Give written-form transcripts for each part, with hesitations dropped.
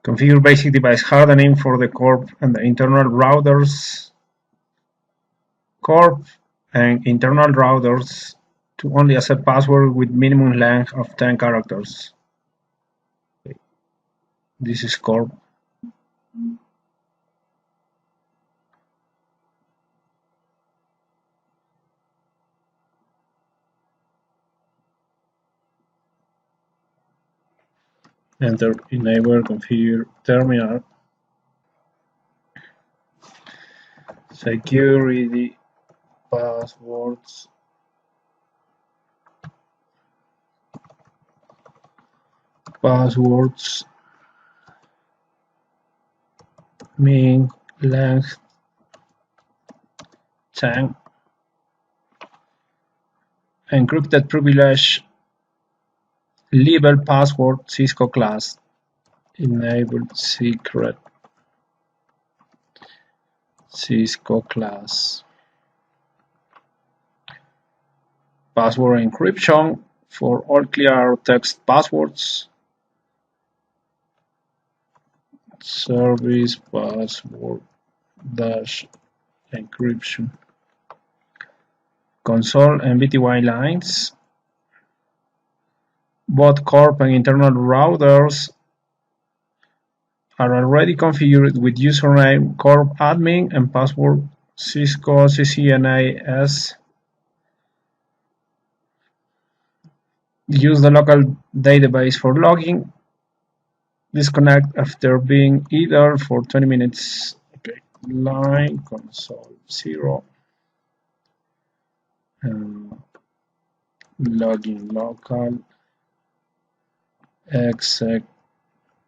Configure basic device hardening for the corp and the internal routers. Corp and internal routers to only accept password with minimum length of 10 characters. This is corp. Enter enable configure terminal. Security passwords. Passwords min length 10. Encrypted privilege label password Cisco class. Enabled secret Cisco class. Password encryption for all clear text passwords. Service password dash encryption. Console and VTY lines. Both corp and internal routers are already configured with username corp admin and password Cisco CCNA S. Use the local database for logging. Disconnect after being idle for 20 minutes. Okay, line console 0. Login local. Exec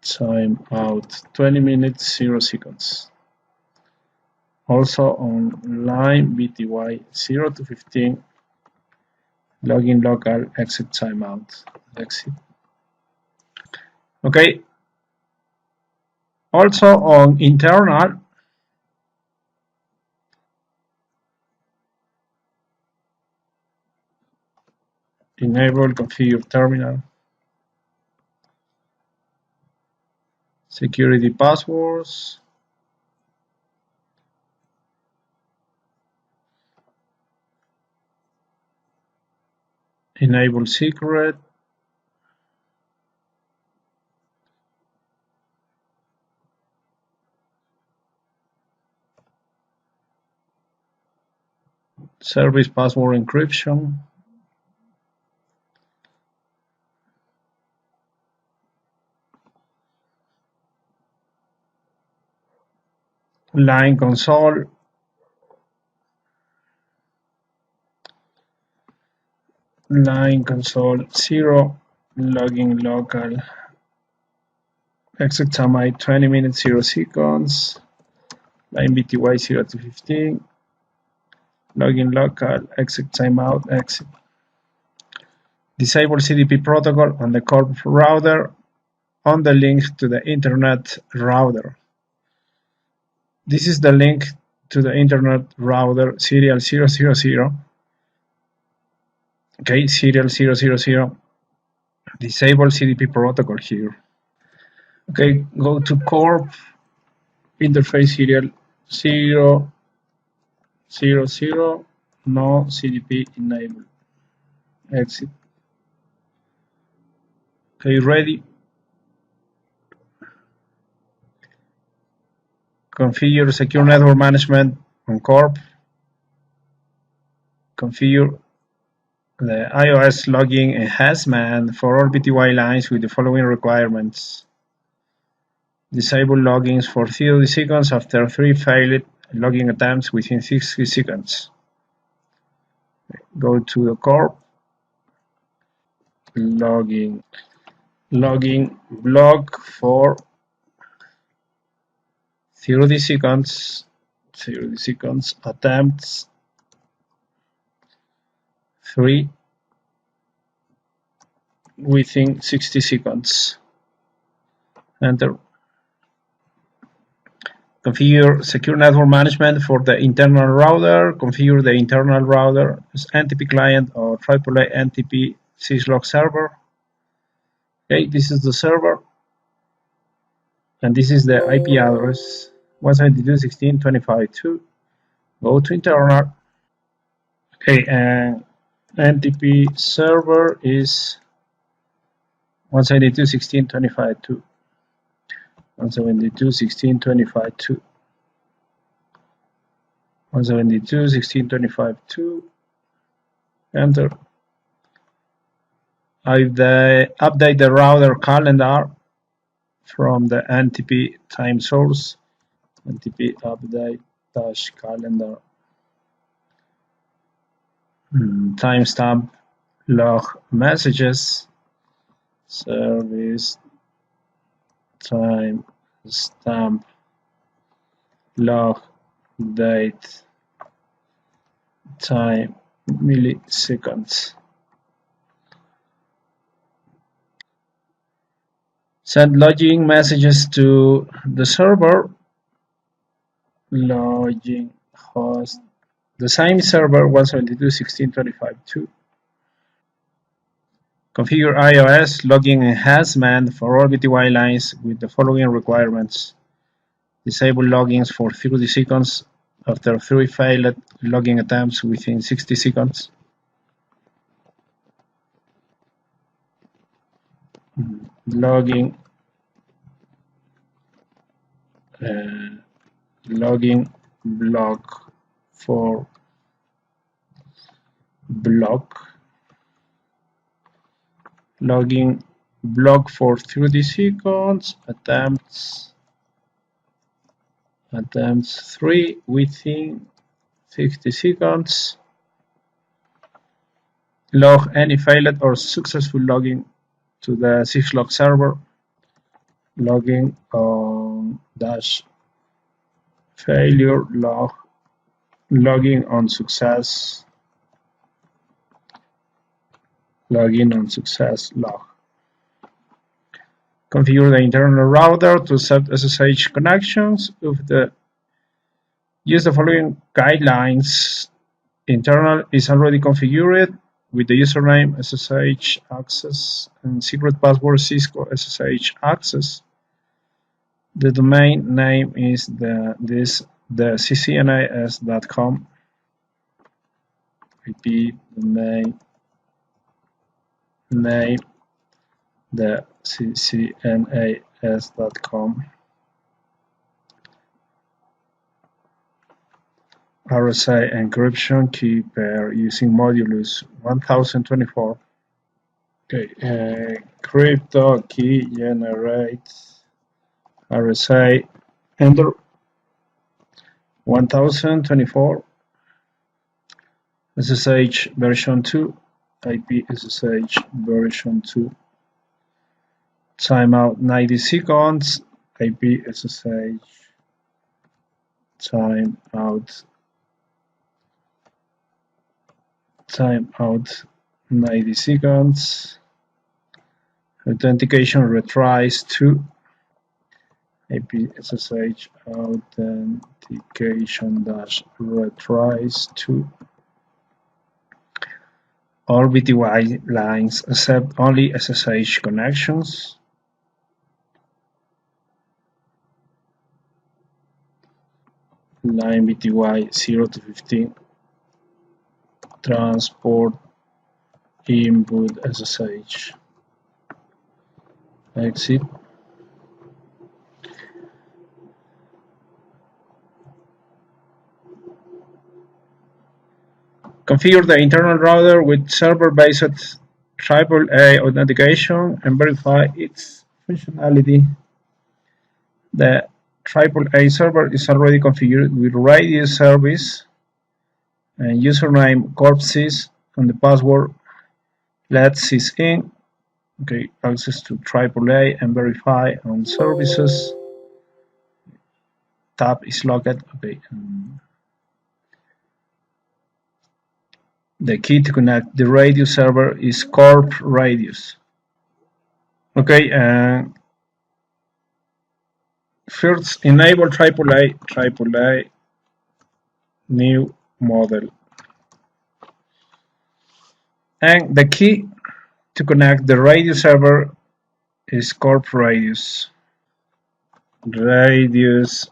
timeout 20 minutes 0 seconds. Also on line BTY 0 to 15. Login local exit timeout. Exit. Okay. Also on internal, enable configure terminal. Security passwords. Enable secret. Service password encryption. Line console. Line console 0. Login local. Exit time 20 minutes 0 seconds. Line BTY 0 to 15. Login local. Exit timeout. Exit. Disable CDP protocol on the corp router on the link to the internet router. This is the link to the internet router serial 000. Okay, serial 000. Disable CDP protocol here. Okay, go to corp interface serial 000. No CDP enabled. Exit. Okay, ready. Configure secure network management on corp. Configure the iOS logging enhancement for all BTY lines with the following requirements. Disable logins for 30 seconds after 3 failed logging attempts within 60 seconds. Go to the corp. Logging block for 30 seconds. 30 seconds attempts. 3 within 60 seconds. Enter. Configure secure network management for the internal router. Configure the internal router as NTP client or AAA NTP syslog server. Okay, this is the server. and this is the IP address 172.16.25.2. Go to internal. Okay, and NTP server is 172.16.25.2. 172.16.25.2. 172.16.25.2. Enter. Update the router calendar from the NTP time source. NTP update dash calendar. Timestamp log messages. Service timestamp log date time milliseconds. Send login messages to the server. Login host the same server 172.16.25.2. Configure iOS login enhancement for all BTY lines with the following requirements. Disable logins for 30 seconds after 3 failed login attempts within 60 seconds. Login block for block. Login block for 30 seconds. Attempts 3 within 60 seconds. Log any failed or successful login to the syslog server. Logging on dash failure log. Logging on success. Login on success log. Configure the internal router to accept SSH connections. Use the following guidelines. Internal is already configured with the username SSH access and secret password Cisco SSH access. The domain name is the CCNAS.com. Repeat the name the CCNAS.com. RSA encryption key pair using modulus 1024. Okay, crypto key generates RSA enter 1024 SSH version 2 IP SSH version 2 timeout 90 seconds IP SSH timeout 90 seconds authentication retries 2 IP SSH authentication dash retries 2. All BTY lines accept only SSH connections. Line BTY 0 to 15. Transport input SSH. Exit. Configure the internal router with server-based AAA authentication and verify its functionality. The AAA server is already configured with radius service and username corpsys and the password letsys in. Okay, access to AAA and verify on services. Tab is locked. Okay. The key to connect the radius server is corp radius. Okay, first enable AAA new model. And the key to connect the radius server is corp radius. radius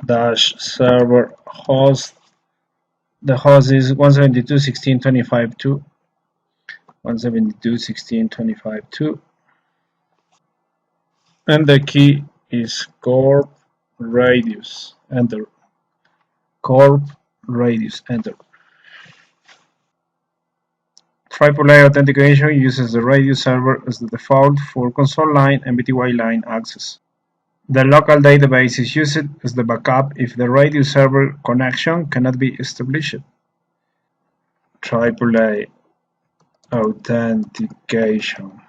dash server host. The host is 172.16.25.2. 172.16.25.2. And the key is corp radius. Enter. Corp radius. Enter. AAA authentication uses the radius server as the default for console line and BTY line access. The local database is used as the backup if the radius server connection cannot be established. AAA authentication.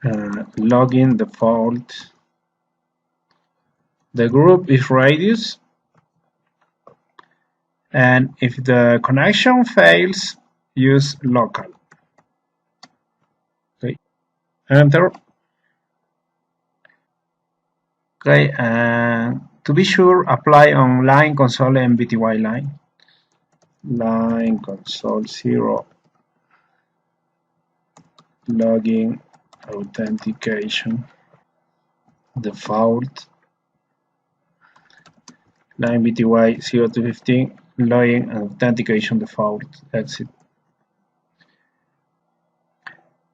Login default. The group is radius, and if the connection fails, use local. Okay, enter. Okay, and to be sure, apply on line console and BTY line. Line console 0 login authentication default. Line BTY 0 to 15 login and authentication default. Exit.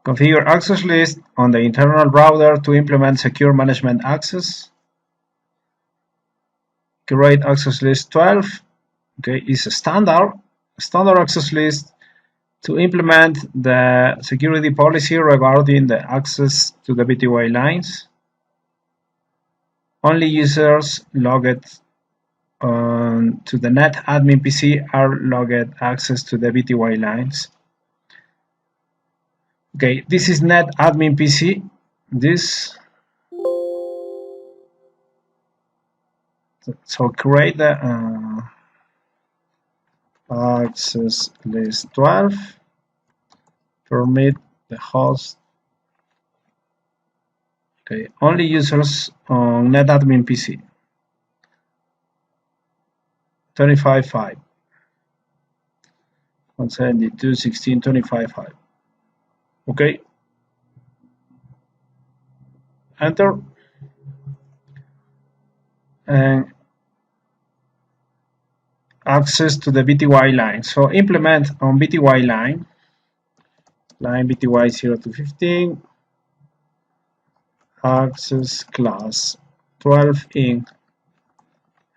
Configure access list on the internal router to implement secure management access. Create access list 12. Okay, is a standard access list to implement the security policy regarding the access to the BTY lines. Only users logged to the net admin PC are logged access to the BTY lines. Okay, this is net admin PC. This. So create the access list 12. Permit the host. Okay, only users on NetAdmin PC. 25.5. 172.16.25.5. Okay. Enter. And access to the BTY line. So implement on BTY line BTY 0 to 15, access class 12 in,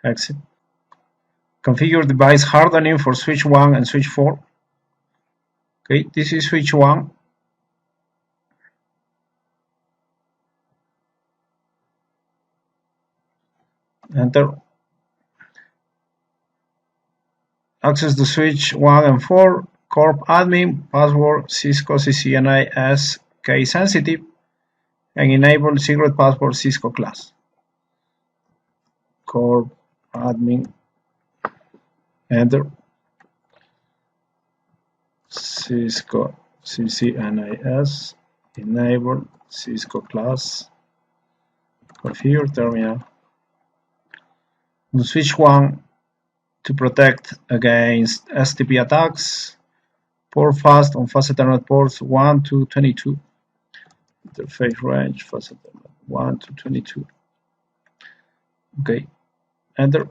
exit. Configure device hardening for switch 1 and switch 4. Okay, this is switch 1. Enter. Access the switch 1 and 4, corp admin, password Cisco CCNA as case sensitive, and enable secret password Cisco class. Corp admin, enter. Cisco CCNAS, enable Cisco class, configure terminal. On switch 1, to protect against STP attacks, port fast on fast Ethernet ports 1 to 22. Interface range fast Ethernet 1 to 22. Okay, enter.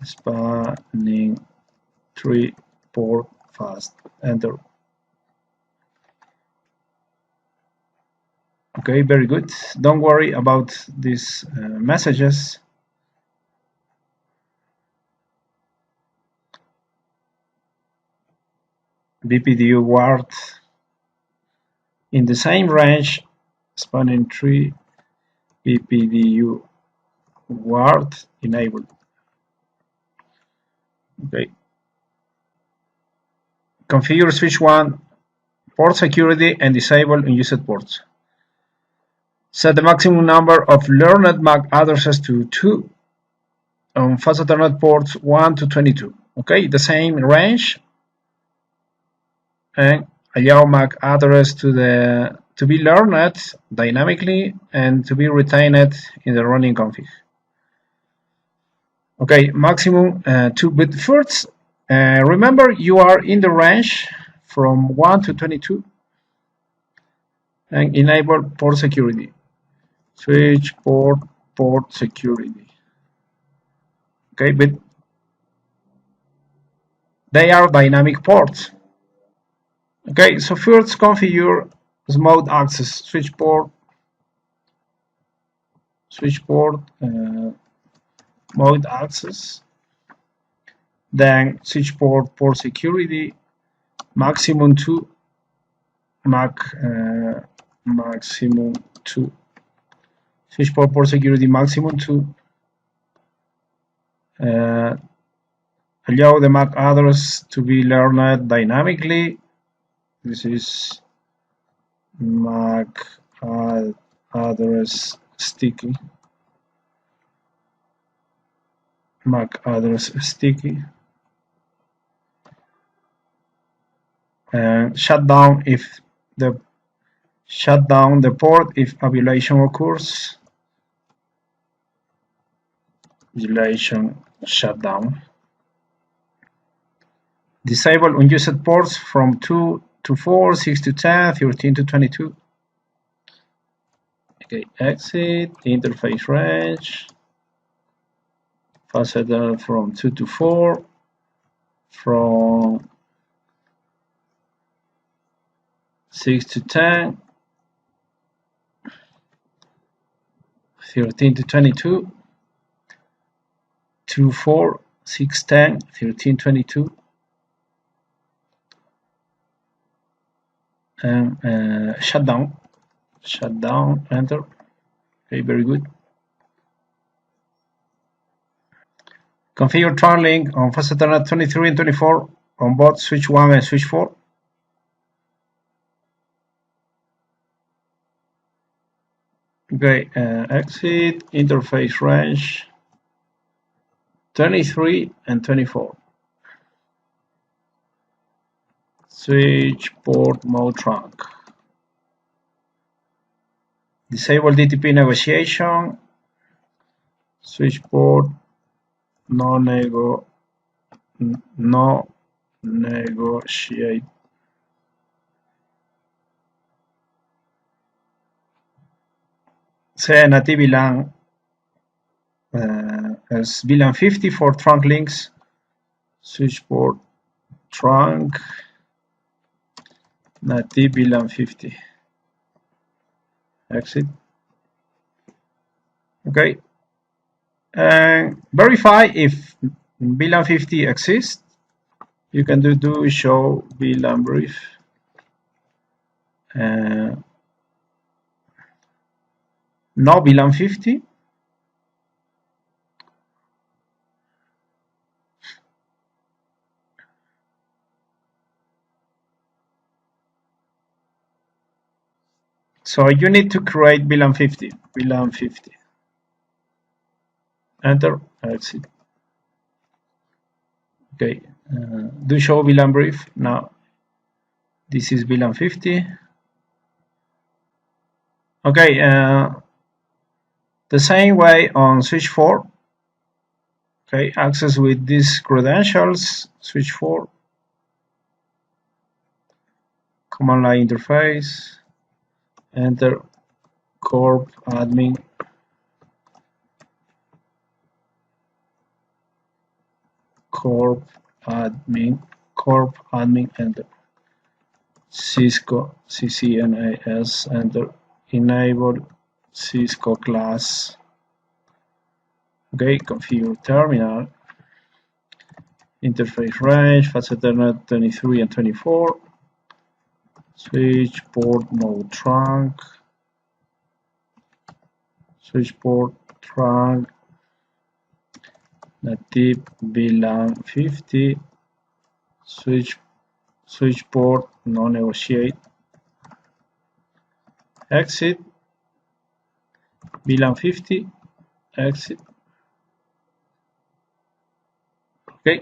Spanning tree port fast, enter. Okay, very good. Don't worry about these messages. BPDU ward in the same range, spanning tree, BPDU ward enabled. Okay. Configure switch 1 port security and disable unused ports. Set the maximum number of learned MAC addresses to 2 on fast Ethernet ports 1 to 22. Okay, the same range, and allow MAC address to be learned dynamically and to be retained in the running config. Okay, maximum 2 bit first Remember, you are in the range from 1 to 22 and enable port security. Switch port security. Okay, but they are dynamic ports. Okay, so first configure smooth access switch port mode access, then switch port security maximum 2 maximum 2 switch port security maximum 2 allow the MAC address to be learned dynamically. This is MAC address sticky. MAC address sticky. And shut down the port if a violation occurs. Violation shutdown. Disable unused ports from 2 to 4, 6 to 10, 13 to 22. Okay, exit, interface range, facet from 2 to 4, from 6 to 10, 13 to 22, 2, 4, 6, 10, 13, 22, and shut down, enter. Okay, very good. Configure tran link on fast Ethernet 23 and 24 on both switch 1 and switch 4. Okay, exit, interface range 23 and 24. Switch port mode trunk. Disable DTP negotiation. Switch port no negotiate. CCNA VLAN as VLAN 50 for trunk links. Switch port trunk native VLAN 50. Exit. Okay. And verify if VLAN 50 exists. You can do show VLAN brief. No VLAN 50. So you need to create VLAN 50. VLAN 50. Enter, exit. Okay, do show VLAN brief. Now, this is VLAN 50. Okay, the same way on switch 4. Okay, access with these credentials, switch 4. Command line interface. Enter corp admin. Corp admin, enter. Cisco CCNA, enter. Enable Cisco class. Okay, configure terminal. Interface range, fast Ethernet 23 and 24. Switch port mode trunk. Switch port trunk. Native VLAN 50. Switch port no negotiate. Exit. VLAN 50. Exit. Okay.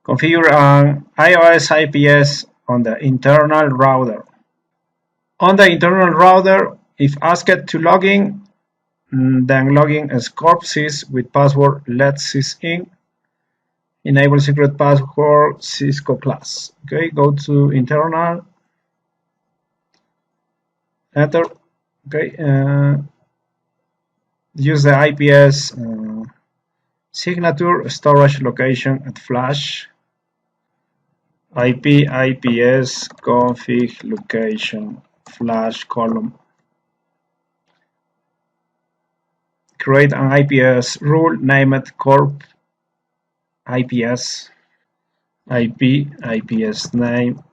Configure an iOS IPS on the internal router. On the internal router, if asked to log in, then log in as corp sys with password let sys in. Enable secret password Cisco class. Okay, go to internal, enter. Okay, use the IPS signature storage location at flash. IPS config location flash column. Create an IPS rule named corp IPS. IPS name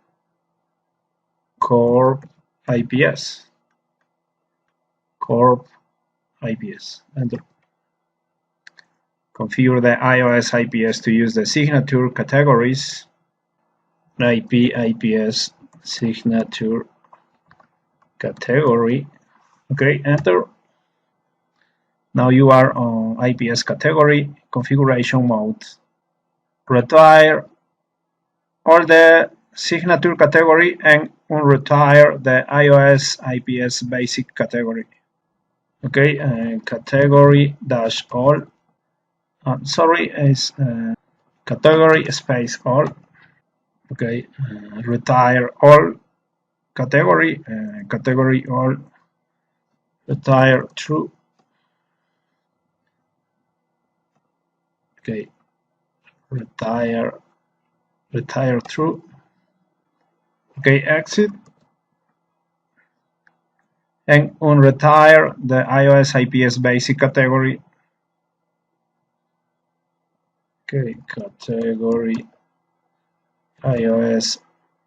corp IPS. Corp IPS. Enter. Configure the iOS IPS to use the signature categories. IPS signature category. Okay, enter. Now you are on IPS category configuration mode. Retire all the signature category and unretire the iOS IPS basic category. Okay, category dash all. Sorry, is category space all. Okay, retire all category, category all, retire true. Okay, retire true. Okay, exit and unretire the iOS IPS basic category. Okay, category iOS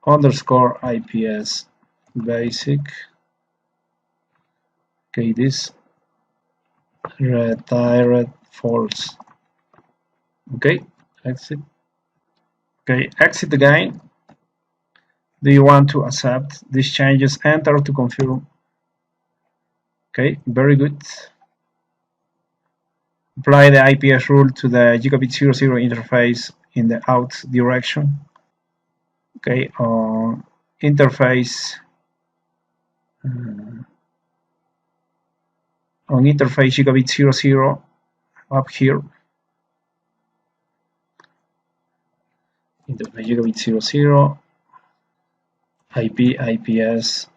underscore IPS basic. Okay, this retired false. Okay, exit. Okay, exit again. Do you want to accept these changes? Enter to confirm. Okay, very good. Apply the IPS rule to the gigabit 00 interface in the out direction. Okay, interface on interface gigabit 00 up here. Interface gigabit 00 IPS.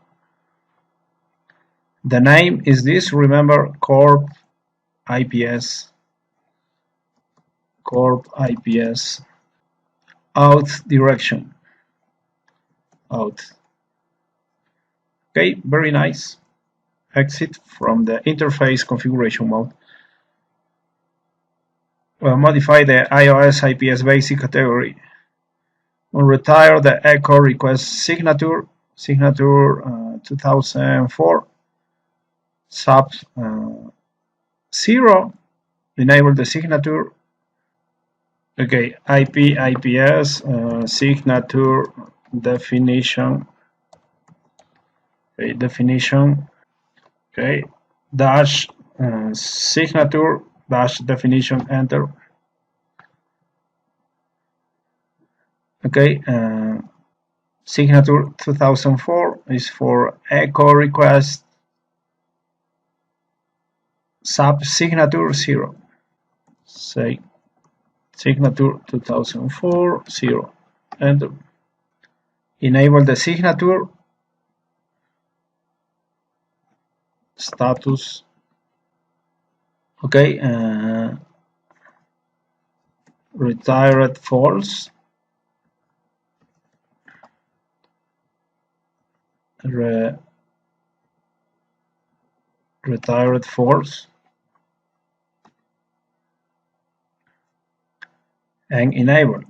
The name is this. Remember, corp IPS out direction out. Okay, very nice. Exit from the interface configuration mode. Modify the iOS IPS basic category. Retire the echo request signature 2004 sub 0. Enable the signature. Okay, IPS signature definition. Okay, definition. Okay, dash signature dash definition. Enter. Okay, signature 2004 is for echo request sub signature 0. Say signature 2004 0. Enter. Enable the signature status. Okay, retired false. Retired false. And enable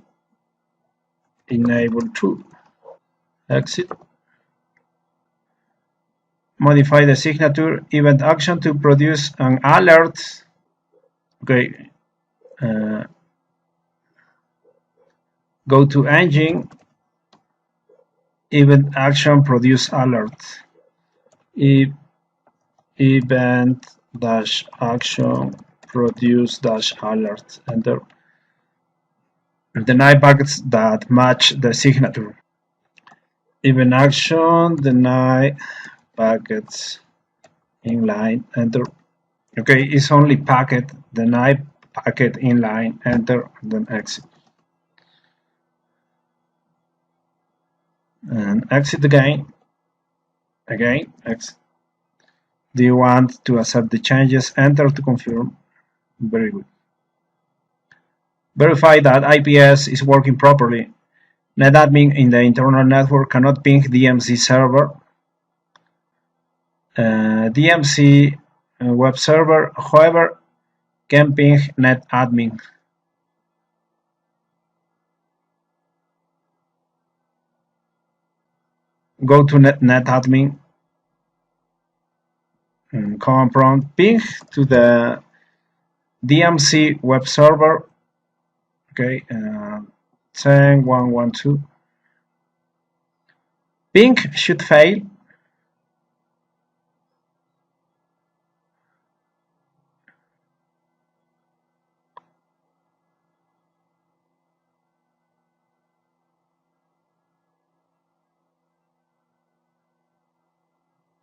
true. Exit. Modify the signature event action to produce an alert. Okay, go to engine, event action produce alert. Event dash action produce dash alert. Enter. Deny packets that match the signature. Event action deny packets inline. Enter. Okay, it's only packet deny packet inline. Enter, then exit. and exit again. Exit. Do you want to accept the changes? Enter to confirm. Very good. Verify that IPS is working properly. NetAdmin in the internal network cannot ping DMZ server. DMZ web server, however, can ping NetAdmin. Go to NetAdmin. Command prompt ping to the DMZ web server. Okay, 10.1.1.2. Ping should fail.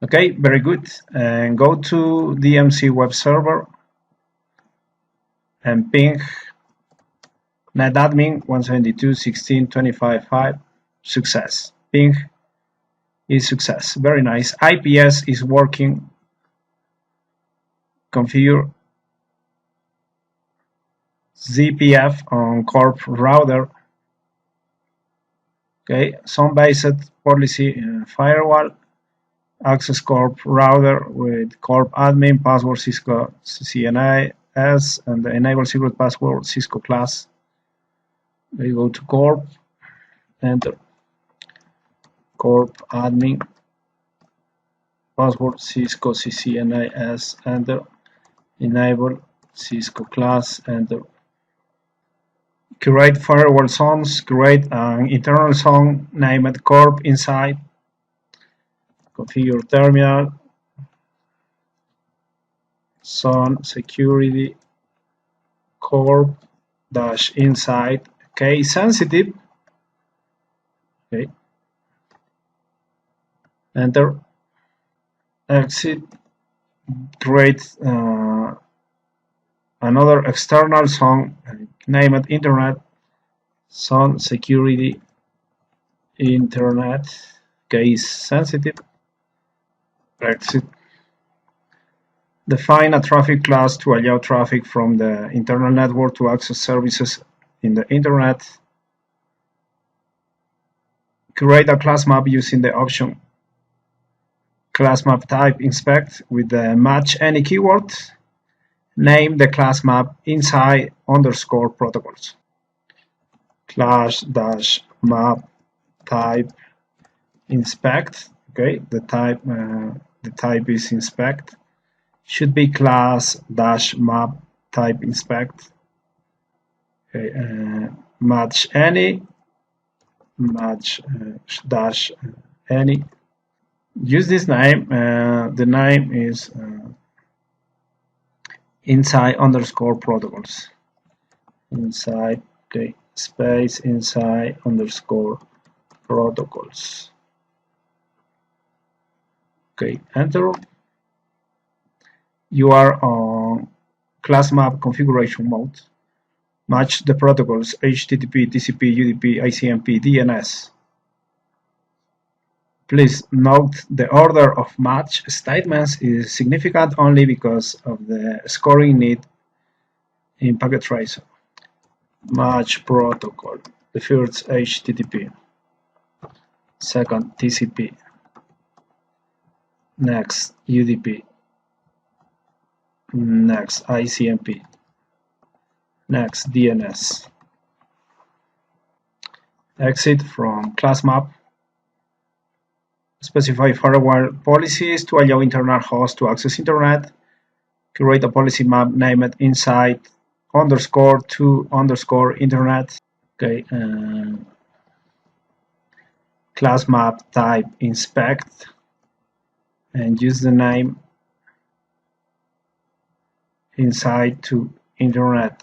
Okay, very good. And go to DMZ web server and ping netadmin 172.16.25.5. Success. Ping is success. Very nice. IPS is working. Configure ZPF on corp router. Okay, some based policy firewall. Access corp router with corp admin password Cisco CCNA S and the enable secret password Cisco class. We go to corp, enter corp admin password Cisco CCNA S, enter enable Cisco class, enter. Create firewall zones, create an internal zone named corp inside. Configure terminal, zone security, corp dash inside, case sensitive. Okay. Enter. Exit. Create another external zone named internet, zone security, internet, case sensitive. Exit. Define a traffic class to allow traffic from the internal network to access services in the internet. Create a class map using the option class map type inspect with the match any keyword. Name the class map inside underscore protocols. Class dash map type inspect. Okay, the type is inspect. Should be class dash map type inspect. Okay, match any, match dash any. Use this name. The name is inside underscore protocols. Inside, okay, space inside underscore protocols. Okay, enter. You are on class map configuration mode. Match the protocols HTTP, TCP, UDP, ICMP, DNS. Please note the order of match statements is significant only because of the scoring need in packet tracer. Match protocol. The first HTTP. Second TCP. Next UDP. Next ICMP. Next DNS. Exit from class map. Specify firewall policies to allow internal hosts to access internet. Create a policy map named inside underscore to underscore internet. Okay. Class map type inspect and use the name inside to internet.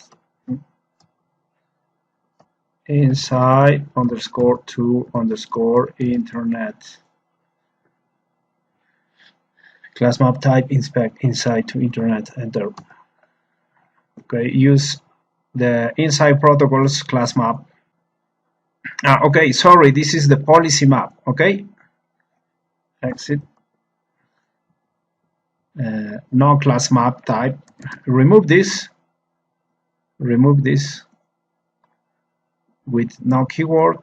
Inside underscore to underscore internet. Class map type inspect inside to internet, enter. Okay, use the inside protocols class map Okay, sorry, this is the policy map. Okay, exit. No class map type. Remove this. Remove this with no keyword,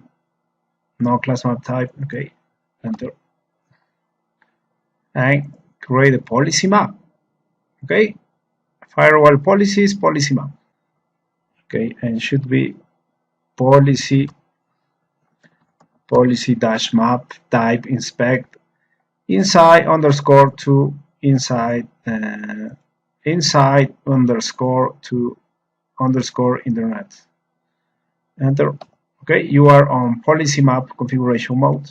no class map type. Okay, enter. And create a policy map. Okay, firewall policies, policy map. Okay, and should be policy dash map type inspect inside underscore to inside inside underscore to underscore internet. Enter. Okay, you are on policy map configuration mode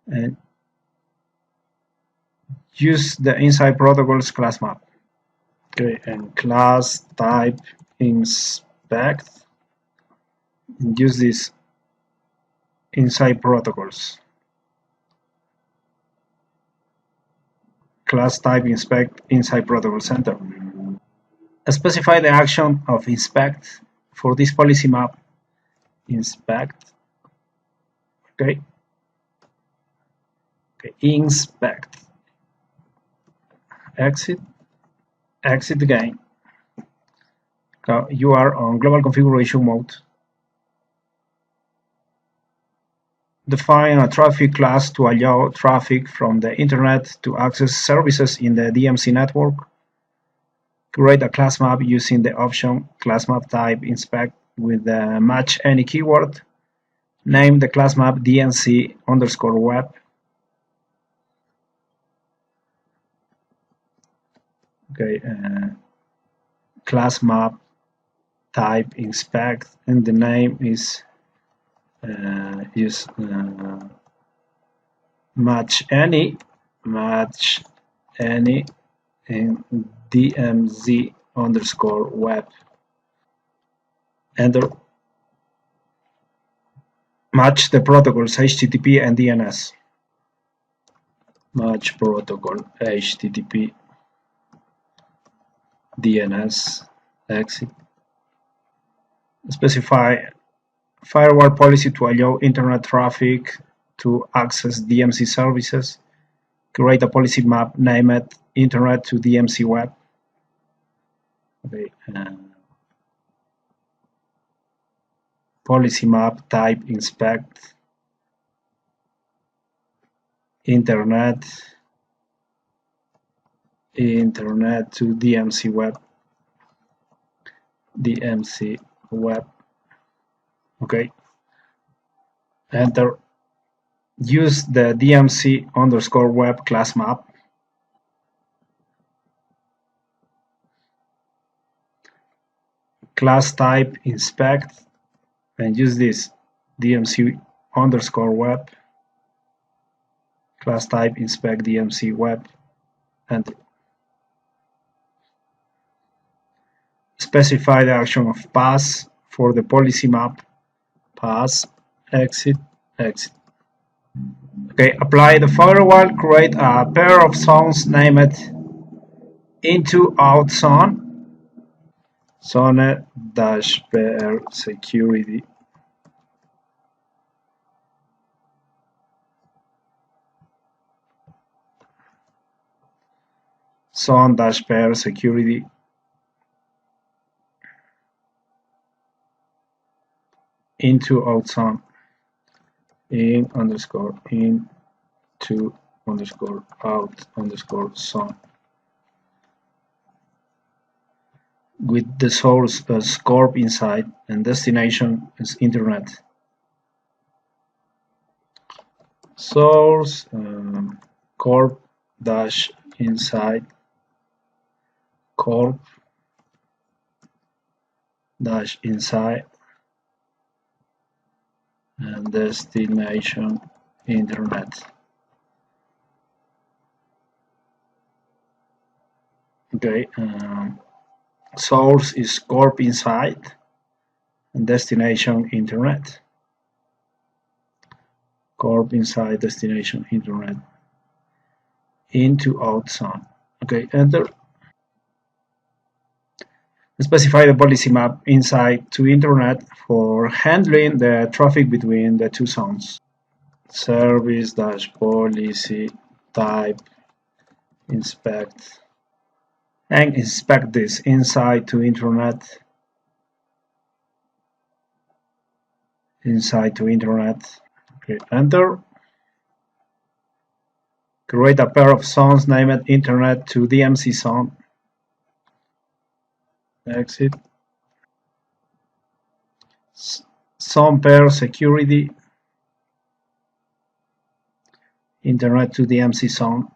and use the inside protocols class map. Okay, and class type inspect and use this inside protocols. Class type inspect inside protocol center. Specify the action of inspect for this policy map. Inspect. Okay. Okay. Inspect. Exit. Exit again. You are on global configuration mode. Define a traffic class to allow traffic from the internet to access services in the DMZ network. Create a class map using the option class map type inspect with the match any keyword. Name the class map DMZ underscore web. Okay, class map type inspect and the name is match any in DMZ underscore web. Enter. Match the protocols HTTP and DNS. Match protocol HTTP DNS. Exit. Specify firewall policy to allow internet traffic to access DMZ services. Create a policy map, name it internet to DMZ web. Okay. Policy map type inspect internet to DMZ web. DMZ web. Okay. Enter. Use the DMZ underscore web class map. Class type inspect and use this DMZ underscore web. Class type inspect DMZ web. Enter. Specify the action of pass for the policy map. Pass, exit, exit. Okay, apply the firewall, create a pair of zones, name it into out zone, zone dash pair security. Zone dash pair security. Into out zone. In underscore into underscore out underscore zone. With the source as corp inside and destination as internet. Source corp dash inside corp dash inside and destination internet. Okay, source is corp inside and destination internet. Corp inside destination internet. Into out zone. Okay, enter. Specify the policy map inside to internet for handling the traffic between the two zones. Service-policy type inspect and inspect this inside to internet. Okay, enter. Create a pair of zones named internet to DMC zone. Exit. Zone pair security. Internet to DMC zone.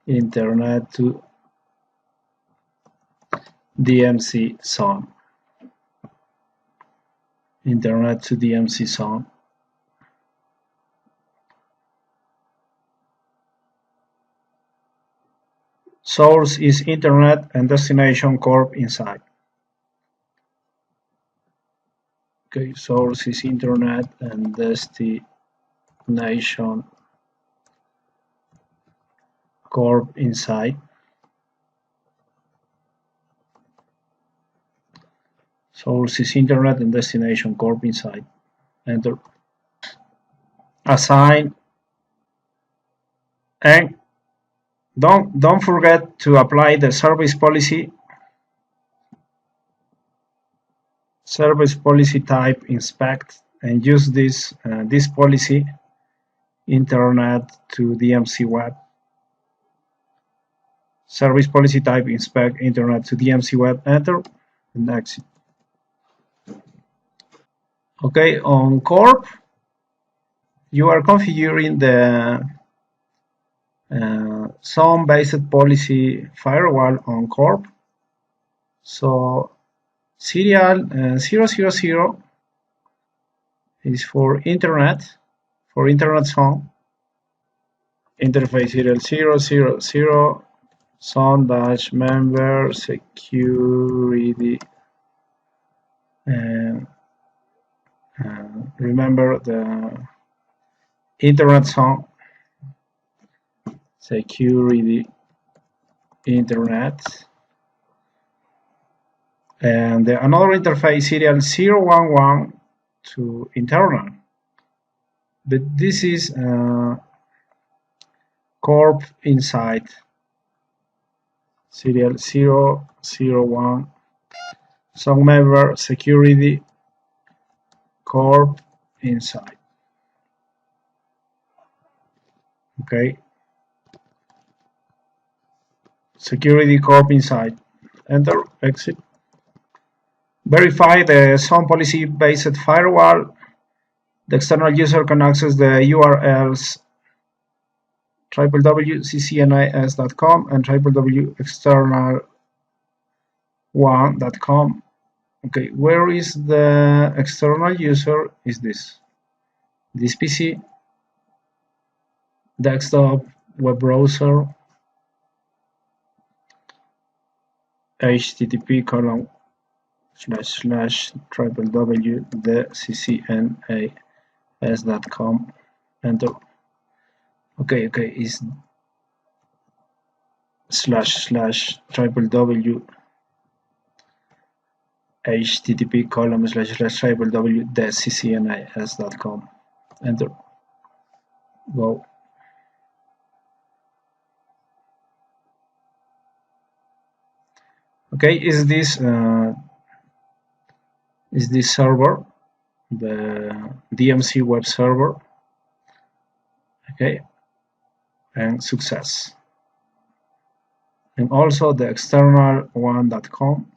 Internet to DMC zone. Internet to DMC zone. Source is internet and destination corp inside. Okay, source is internet and destination corp inside. Source is internet and destination corp inside. Enter. Assign. And don't forget to apply the service policy. Service policy type inspect and use this policy internet to DMC web. Service policy type inspect internet to DMC web. Enter and exit. Okay, on corp you are configuring the zone-based policy firewall on corp. So serial 000 is for internet zone. Interface serial 000 zone-member security. And remember the internet zone security internet. And another interface serial 011 to internal, but this is corp inside. Serial 001 zone member security corp inside. Okay, security corp inside. Enter, exit. Verify the zone policy based firewall. The external user can access the URLs www.ccnas.com and www.external1.com. Okay, where is the external user? Is this PC, desktop, web browser, http://www.ccnas.com. Enter. Okay, is http://www.ccnas.com. Enter. Go. Okay, is this server, the DMC web server? Okay, and success. And also the external1.com.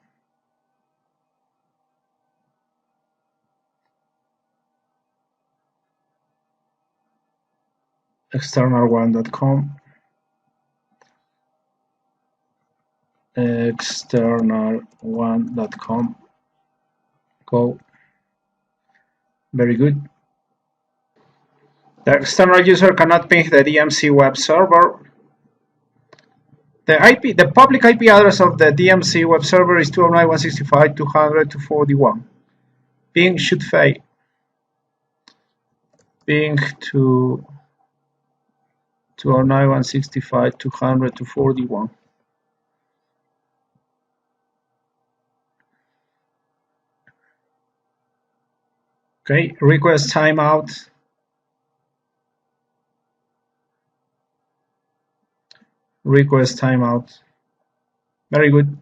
external1.com. external1.com. Go. Very good. The external user cannot ping the DMC web server. The public IP address of the DMC web server is 209.165.200.241. Ping should fail. Ping to 209.165.200.241. Okay, request timeout. Request timeout. Very good.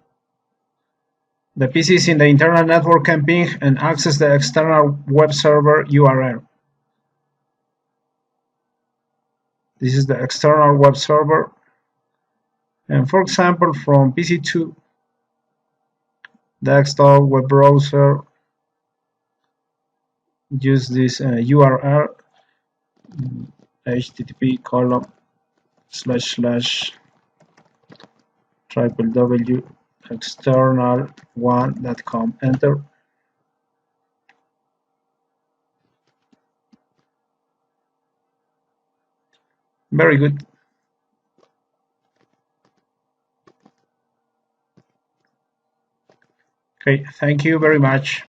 The PCs in the internal network can ping and access the external web server URL. This is the external web server. And for example, from PC2, desktop web browser, use this URL, http://www.external1.com. Enter. Very good. Okay, thank you very much.